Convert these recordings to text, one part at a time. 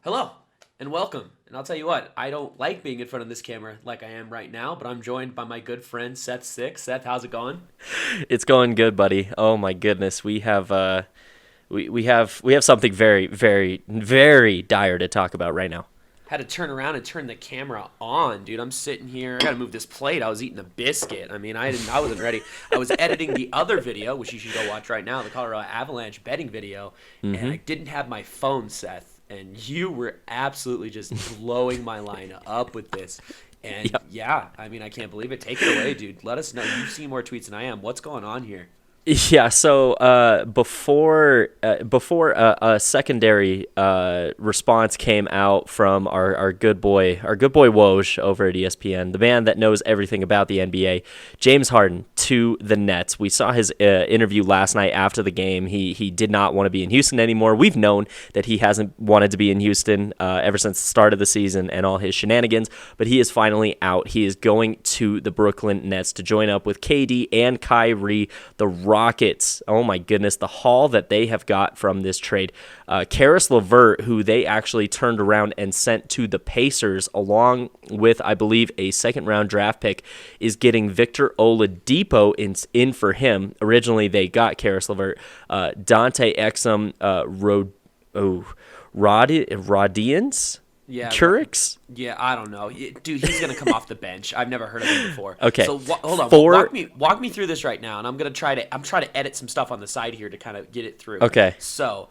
Hello and welcome. And I'll tell you what, I don't like being in front of this camera like I am right now, but I'm joined by my good friend Seth Six. Seth, how's it going? It's going good, buddy. Oh my goodness, we have something very, very, very dire to talk about right now. Had to turn around and turn the camera on, dude. I'm sitting here. I gotta move this plate. I was eating a biscuit. I wasn't ready. I was editing the other video, which you should go watch right now, the Colorado Avalanche betting video, and I didn't have my phone, Seth. And you were absolutely just blowing my line up with this. And Yep. yeah, I can't believe it. Take it away, dude. Let us know. You've seen more tweets than I am. What's going on here? Yeah, so before a secondary response came out from our good boy Woj over at ESPN, the man that knows everything about the NBA, James Harden to the Nets. We saw his interview last night after the game. He did not want to be in Houston anymore. We've known that he hasn't wanted to be in Houston ever since the start of the season and all his shenanigans, but he is finally out. He is going to the Brooklyn Nets to join up with KD and Kyrie, the Rockets. Oh my goodness, the haul that they have got from this trade. Karis LeVert, who they actually turned around and sent to the Pacers, along with, I believe, a second-round draft pick, is getting Victor Oladipo in for him. Originally, they got Karis LeVert, Dante Exum, Rodians, Yeah, Curix. yeah, I don't know, dude. He's gonna come off the bench. I've never heard of him before. Okay, So hold on, four. walk me through this right now, and I'm trying to edit some stuff on the side here to kind of get it through. Okay, So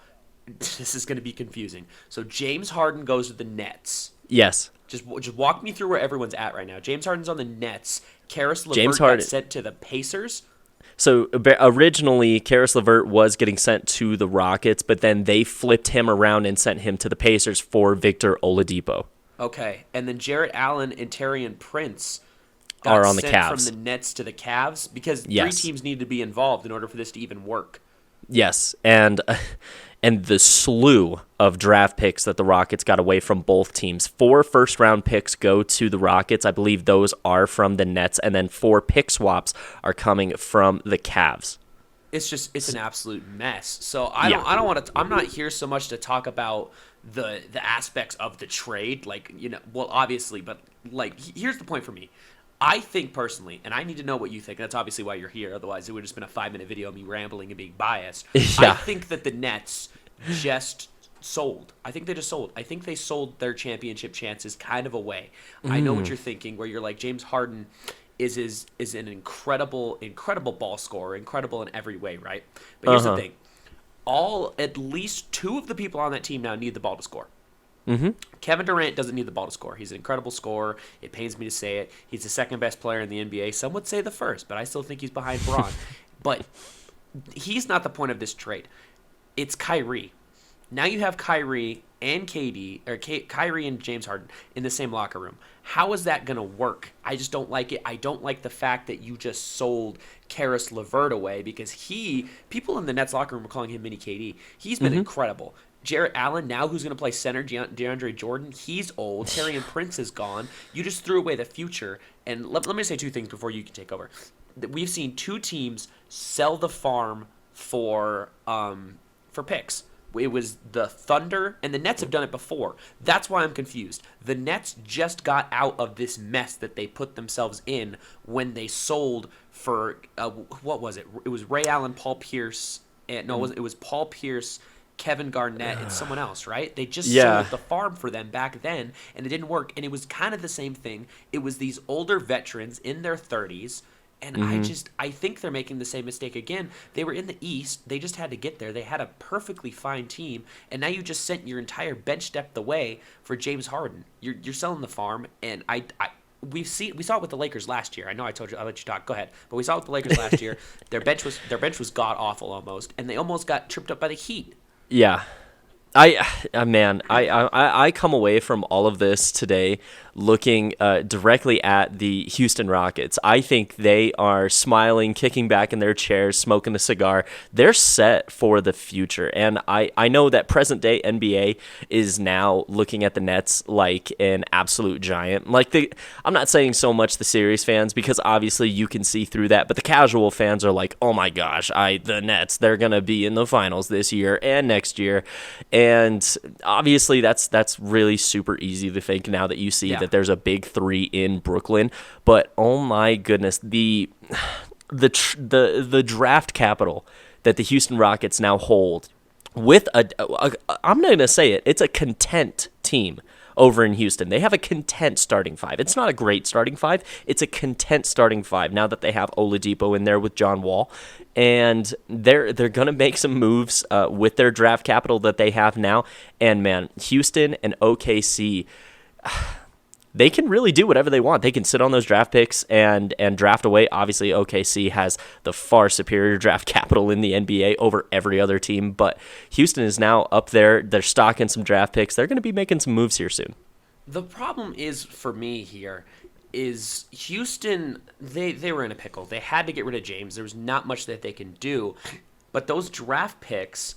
this is gonna be confusing. So James Harden goes to the Nets. yes, Just walk me through where everyone's at right now. James Harden's on the Nets. Karis James LeVert got Harden. sent to the Pacers. So originally, Karis LeVert was getting sent to the Rockets, but then they flipped him around and sent him to the Pacers for Victor Oladipo. Okay, and then Jarrett Allen and Tarion Prince Are got on the sent from Cavs. the Nets to the Cavs because three Yes. teams needed to be involved in order for this to even work. Yes, and the slew of draft picks that the Rockets got away from both teams. 4 first-round picks go to the Rockets. I believe those are from the Nets, and then 4 pick swaps are coming from the Cavs. It's an absolute mess. So Yeah. I don't want to. I'm not here so much to talk about the aspects of the trade, like well, obviously, but like here's the point for me. I think personally, and I need to know what you think. That's obviously why you're here. Otherwise, it would have just been a 5-minute video of me rambling and being biased. I Yeah. think that the Nets just sold. I think they just sold. I think they sold their championship chances kind of away. I know what you're thinking, where you're like James Harden is an incredible ball scorer, incredible in every way, right? But here's the thing: at least 2 of the people on that team now need the ball to score. Kevin Durant doesn't need the ball to score. He's an incredible scorer. It pains me to say it. He's the second best player in the NBA. Some would say the first, but I still think he's behind Braun. But he's not the point of this trade. It's Kyrie. Now you have Kyrie and Kyrie and James Harden in the same locker room. How is that going to work? I just don't like it. I don't like the fact that you just sold Karis LeVert away because people in the Nets locker room are calling him mini KD. He's been incredible. Jarrett Allen, now who's going to play center, DeAndre Jordan, he's old. Tarion Prince is gone. You just threw away the future. And let me say 2 things before you can take over. We've seen 2 teams sell the farm for picks. It was the Thunder, and the Nets have done it before. That's why I'm confused. The Nets just got out of this mess that they put themselves in when they sold for, what was it? It was Ray Allen, Paul Pierce, and no, it was Paul Pierce, Kevin Garnett, and someone else, right? They just Yeah. sold the farm for them back then, and it didn't work. And it was kind of the same thing. It was these older veterans in their 30s, and I think they're making the same mistake again. They were in the East. They just had to get there. They had a perfectly fine team, and now you just sent your entire bench depth away for James Harden. You're selling the farm, and we saw it with the Lakers last year. I know I told you I'll let you talk. Go ahead. But we saw it with the Lakers last year. Their bench was god awful almost, and they almost got tripped up by the Heat. Yeah. I come away from all of this today looking directly at the Houston Rockets. I think they are smiling, kicking back in their chairs, smoking a cigar. They're set for the future. And I know that present-day NBA is now looking at the Nets like an absolute giant. I'm not saying so much the serious fans, because obviously you can see through that, but the casual fans are like, oh my gosh, the Nets, they're going to be in the finals this year and next year. And obviously that's really super easy to think now that you see that there's a big three in Brooklyn. But oh my goodness, the draft capital that the Houston Rockets now hold with I'm going to say it, it's a content team over in Houston. They have a content starting five. It's not a great starting five. It's a content starting five now that they have Oladipo in there with John Wall. And they're going to make some moves with their draft capital that they have now. And, man, Houston and OKC, they can really do whatever they want. They can sit on those draft picks and draft away. Obviously, OKC has the far superior draft capital in the NBA over every other team. But Houston is now up there. They're stocking some draft picks. They're going to be making some moves here soon. The problem is, for me here, is Houston, they were in a pickle. They had to get rid of James. There was not much that they can do. But those draft picks,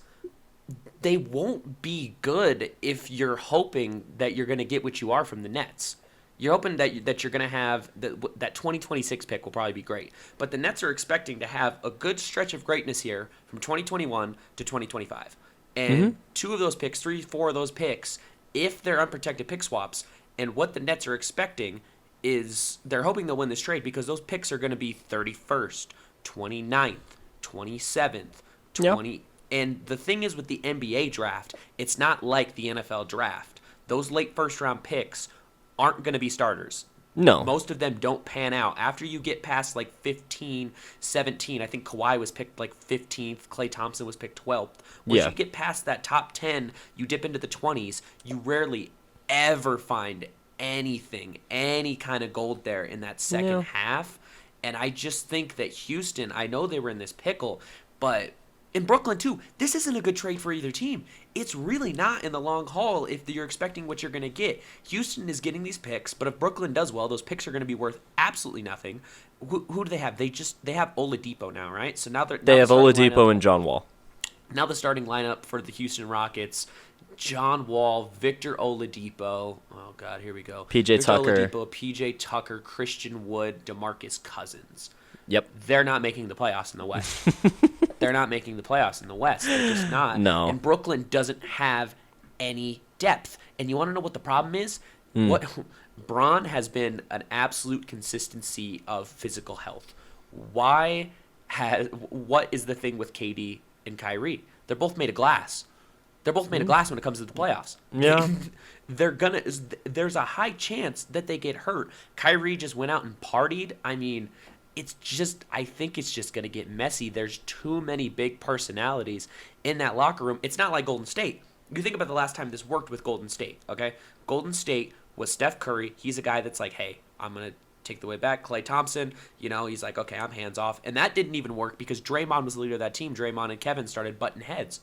they won't be good if you're hoping that you're going to get what you are from the Nets. You're hoping that you're going to have that 2026 pick will probably be great. But the Nets are expecting to have a good stretch of greatness here from 2021 to 2025. And two of those picks, 3-4 of those picks, if they're unprotected pick swaps, and what the Nets are expecting is they're hoping they'll win this trade because those picks are going to be 31st, 29th, 27th, 20. Yep. And the thing is with the NBA draft, it's not like the NFL draft. Those late first-round picks aren't going to be starters. No. Most of them don't pan out. After you get past like 15, 17, I think Kawhi was picked like 15th, Klay Thompson was picked 12th. Once you get past that top 10, you dip into the 20s, you rarely ever find anything, any kind of gold there in that second half. And I just think that Houston, I know they were in this pickle, but in Brooklyn too, this isn't a good trade for either team. It's really not in the long haul if you're expecting what you're going to get. Houston is getting these picks, but if Brooklyn does well, those picks are going to be worth absolutely nothing. Who do they have? They have Oladipo now, right? So now they have Oladipo and John Wall. Now the starting lineup for the Houston Rockets: John Wall, Victor Oladipo. Oh God, here we go. PJ Tucker, Oladipo, PJ Tucker, Christian Wood, DeMarcus Cousins. Yep. They're not making the playoffs in the West. They're not making the playoffs in the West. They're just not. No. And Brooklyn doesn't have any depth. And you want to know what the problem is? What Bron has been an absolute consistency of physical health. What is the thing with KD and Kyrie? They're both made of glass. They're both made of glass when it comes to the playoffs. Yeah. There's a high chance that they get hurt. Kyrie just went out and partied. I mean, I think it's just going to get messy. There's too many big personalities in that locker room. It's not like Golden State. You think about the last time this worked with Golden State, okay? Golden State was Steph Curry. He's a guy that's like, hey, I'm going to take the way back. Klay Thompson, he's like, okay, I'm hands off. And that didn't even work because Draymond was the leader of that team. Draymond and Kevin started butting heads.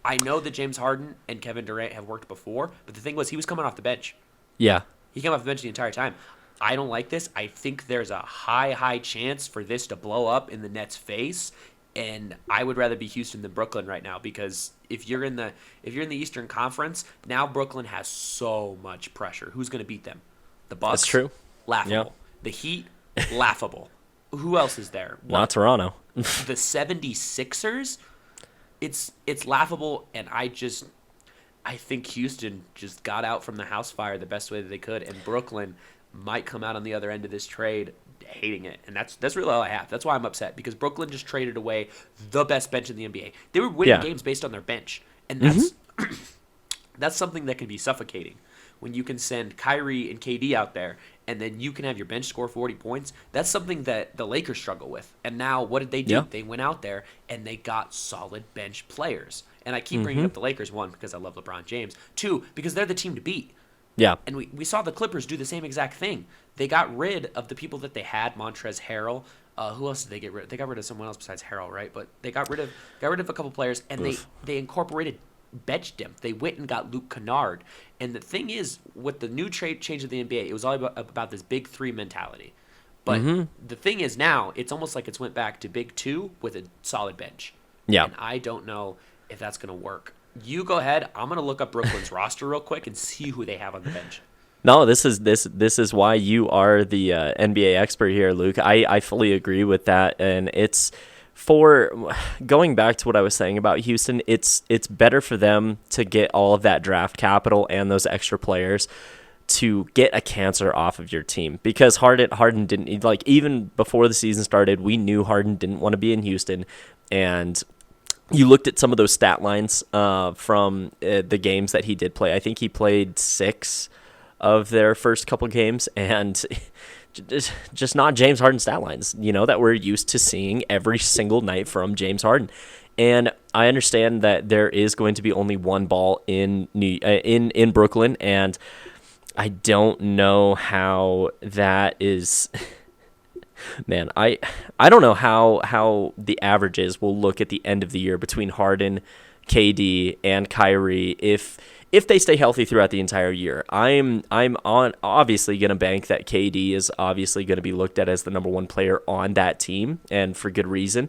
I know that James Harden and Kevin Durant have worked before, but the thing was he was coming off the bench. Yeah. He came off the bench the entire time. I don't like this. I think there's a high chance for this to blow up in the Nets' face, and I would rather be Houston than Brooklyn right now because if you're in the Eastern Conference, now Brooklyn has so much pressure. Who's going to beat them? The Bucks? That's true. Laughable. Yep. The Heat? Laughable. Who else is there? Not Toronto. The 76ers? It's laughable, and I think Houston just got out from the house fire the best way that they could, and Brooklyn might come out on the other end of this trade hating it. And that's really all I have. That's why I'm upset, because Brooklyn just traded away the best bench in the NBA. They were winning games based on their bench. And that's something that can be suffocating. When you can send Kyrie and KD out there and then you can have your bench score 40 points, that's something that the Lakers struggle with. And now what did they do? Yeah. They went out there and they got solid bench players. And I keep bringing up the Lakers, one, because I love LeBron James. Two, because they're the team to beat. Yeah. And we saw the Clippers do the same exact thing. They got rid of the people that they had, Montrezl Harrell. Who else did they get rid of? They got rid of someone else besides Harrell, right? But they got rid of a couple players, and they incorporated bench depth. They went and got Luke Kennard. And the thing is, with the new trade change of the NBA, it was all about this big three mentality. But the thing is now, it's almost like it's went back to big two with a solid bench. Yeah. And I don't know if that's going to work. You go ahead. I'm going to look up Brooklyn's roster real quick and see who they have on the bench. No, this is why you are the NBA expert here, Luke. I fully agree with that, and it's for going back to what I was saying about Houston, it's better for them to get all of that draft capital and those extra players to get a cancer off of your team, because Harden didn't, like, even before the season started, we knew Harden didn't want to be in Houston. And you looked at some of those stat lines from the games that he did play. I think he played 6 of their first couple games, and just not James Harden stat lines, that we're used to seeing every single night from James Harden. And I understand that there is going to be only one ball in Brooklyn, and I don't know how that is. Man, I don't know how the averages will look at the end of the year between Harden, KD, and Kyrie if they stay healthy throughout the entire year. I'm obviously going to bank that KD is obviously going to be looked at as the number 1 player on that team, and for good reason.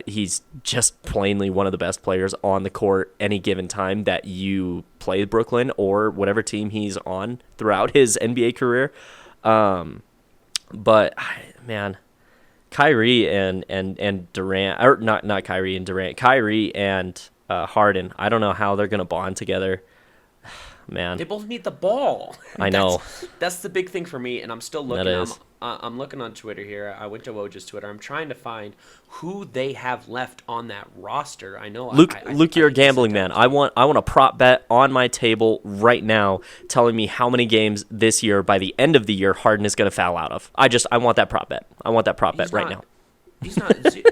He's just plainly one of the best players on the court any given time that you play Brooklyn or whatever team he's on throughout his NBA career. But man, Kyrie and Durant, or not Kyrie and Durant, Kyrie and Harden, I don't know how they're gonna bond together. Man, they both need the ball. I know. That's the big thing for me, and I'm still looking. That is. I'm looking on Twitter here. I went to Woj's Twitter. I'm trying to find who they have left on that roster. I know. Luke, you're a gambling man. I want a prop bet on my table right now, telling me how many games this year, by the end of the year, Harden is going to foul out of. I want that prop bet. I want that prop bet right now. He's not, dude.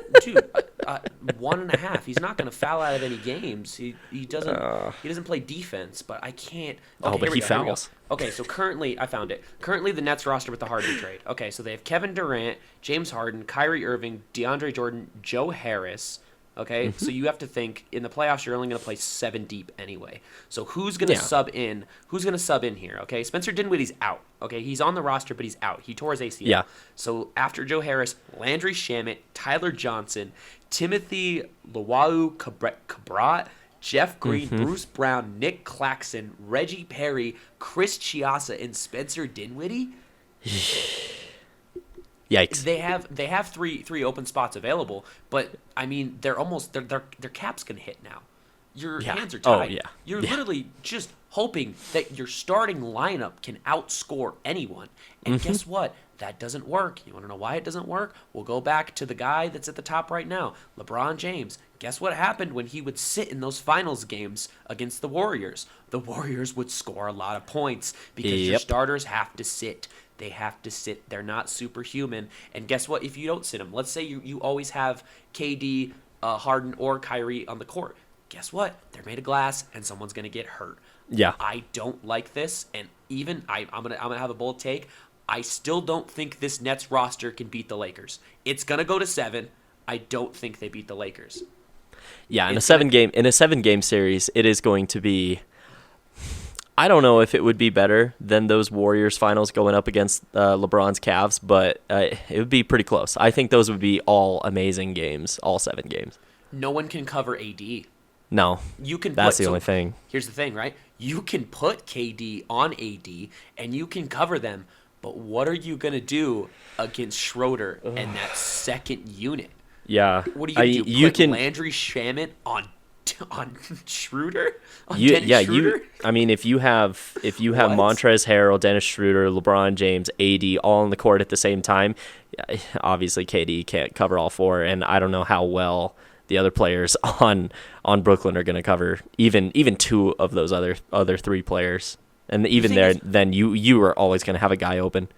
1.5. He's not going to foul out of any games. He doesn't play defense. But I can't. Okay, but he fouls. Okay, so currently I found it. Currently the Nets roster with the Harden trade. Okay, so they have Kevin Durant, James Harden, Kyrie Irving, DeAndre Jordan, Joe Harris. Okay, so you have to think in the playoffs you're only going to play 7 deep anyway. So who's going to sub in? Who's going to sub in here? Okay, Spencer Dinwiddie's out. Okay, he's on the roster, but he's out. He tore his ACL. Yeah. So after Joe Harris, Landry Shamet, Tyler Johnson, Timothy Luau Cabrat, Jeff Green, Bruce Brown, Nick Claxton, Reggie Perry, Chris Chiasa, and Spencer Dinwiddie. Yikes! They have three open spots available, but I mean their cap's gonna hit now. Your hands are tied. Oh, yeah. You're literally just hoping that your starting lineup can outscore anyone. And guess what? That doesn't work. You want to know why it doesn't work? We'll go back to the guy that's at the top right now, LeBron James. Guess what happened when he would sit in those finals games against the Warriors? The Warriors would score a lot of points because your starters have to sit. They have to sit. They're not superhuman. And guess what? If you don't sit them, let's say you always have KD, Harden, or Kyrie on the court. Guess what? They're made of glass, and someone's going to get hurt. Yeah. I don't like this, and even I'm gonna have a bold take. I still don't think this Nets roster can beat the Lakers. It's gonna go to 7. I don't think they beat the Lakers. Yeah, in a 7-game series, it is going to be. I don't know if it would be better than those Warriors finals going up against LeBron's Cavs, but it would be pretty close. I think those would be all amazing games, all 7 games. No one can cover AD. No, that's the only thing. Here's the thing, right? You can put KD on AD, and you can cover them, but what are you going to do against Schroeder and that second unit? Yeah. What are you going to do? Put Landry Shamet on Schroeder? Schroeder? I mean, if you have Montrezl Harrell, Dennis Schroeder, LeBron James, AD all on the court at the same time, obviously KD can't cover all 4, and I don't know how well the other players on Brooklyn are going to cover even 2 of those other 3 players. And even there, then you are always going to have a guy open.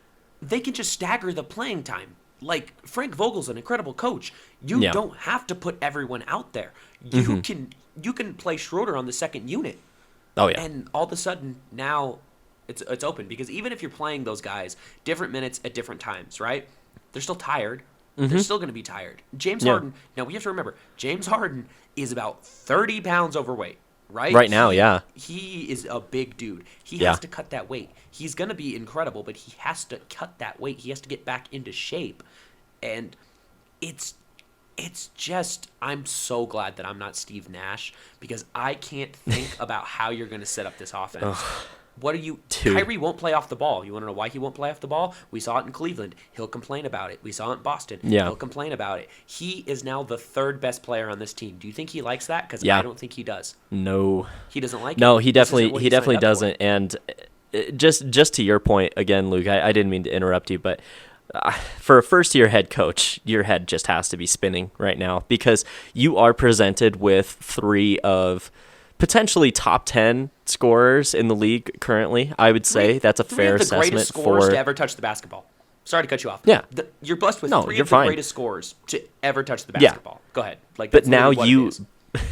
They can just stagger the playing time. Like, Frank Vogel's an incredible coach. You don't have to put everyone out there. You can play Schroeder on the second unit. Oh, yeah. And all of a sudden, now it's open. Because even if you're playing those guys, different minutes at different times, right? They're still tired. They're still going to be tired. James Harden, now we have to remember, James Harden is about 30 pounds overweight. Right? Right now, yeah. He is a big dude. He has to cut that weight. He's going to be incredible, but he has to cut that weight. He has to get back into shape. And it's just, I'm so glad that I'm not Steve Nash, because I can't think about how you're going to set up this offense. What are you? Dude. Kyrie won't play off the ball. You want to know why he won't play off the ball? We saw it in Cleveland. He'll complain about it. We saw it in Boston. Yeah. He'll complain about it. He is now the third best player on this team. Do you think he likes that? Because Yeah. I don't think he does. No. He doesn't like it. No, he This isn't definitely what he signed definitely up for. doesn't. And just to your point again, Luke, I didn't mean to interrupt you, but for a first-year head coach, your head just has to be spinning right now because you are presented with 3 of potentially top 10 scorers in the league currently. I would say that's a fair Three of the assessment greatest scorers for to ever touch the basketball. Sorry to cut you off. Yeah. You're blessed with No, 3 you're of the fine. greatest scorers to ever touch the Yeah. basketball. Go ahead. Like, But that's now literally what it is.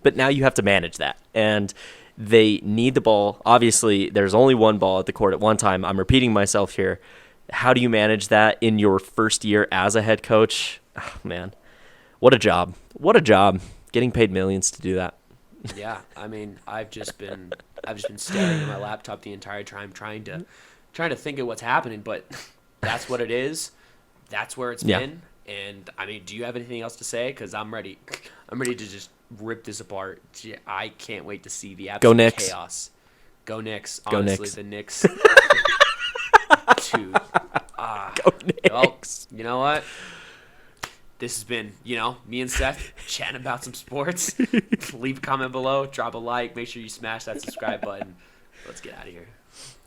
but now you have to manage that, and they need the ball. Obviously, there's only one ball at the court at one time. I'm repeating myself here. How do you manage that in your first year as a head coach? Oh, man, what a job! What a job! Getting paid millions to do that. Yeah, I mean, I've just been staring at my laptop the entire time, trying to think of what's happening. But that's what it is. That's where it's Yeah. been. And I mean, do you have anything else to say? Because I'm ready. I'm ready to just rip this apart. I can't wait to see the absolute Knicks. chaos. Go Knicks. Go Honestly, Knicks. the Knicks. Dude. Go Knicks. Well, you know what? This has been, me and Seth chatting about some sports. Leave a comment below, drop a like, make sure you smash that subscribe button. Let's get out of here.